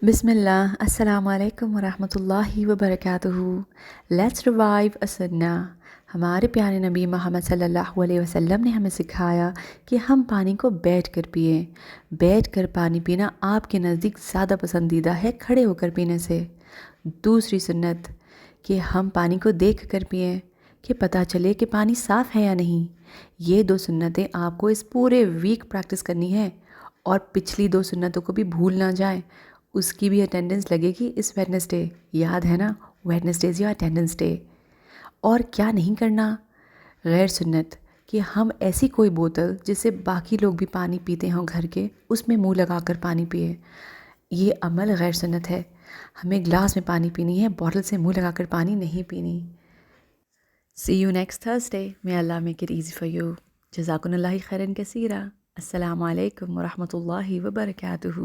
بسم اللہ، السلام علیکم ورحمۃ اللہ وبرکاتہ۔ لیٹس ریوائیو اے سنہ۔ ہمارے پیارے نبی محمد صلی اللہ علیہ وسلم نے ہمیں سکھایا کہ ہم پانی کو بیٹھ کر پئیں۔ بیٹھ کر پانی پینا آپ کے نزدیک زیادہ پسندیدہ ہے کھڑے ہو کر پینے سے۔ دوسری سنت کہ ہم پانی کو دیکھ کر پئیں کہ پتہ چلے کہ پانی صاف ہے یا نہیں۔ یہ دو سنتیں آپ کو اس پورے ویک پریکٹس کرنی ہے، اور پچھلی دو سنتوں کو بھی بھول نہ جائیں۔ اس کی بھی اٹینڈنس لگے گی اس ویڈنسڈے، یاد ہے نا؟ Wednesday is your attendance day. اور کیا نہیں کرنا؟ غیر سنت کہ ہم ایسی کوئی بوتل جس سے باقی لوگ بھی پانی پیتے ہوں گھر کے، اس میں منہ لگا کر پانی پیے۔ یہ عمل غیر سنت ہے۔ ہمیں گلاس میں پانی پینی ہے، بوتل سے منہ لگا کر پانی نہیں پینی۔ See you next Thursday. May Allah make it easy for you. جزاکم اللہ خیرن کثیرا۔ السلام علیکم ورحمۃ اللہ وبرکاتہ۔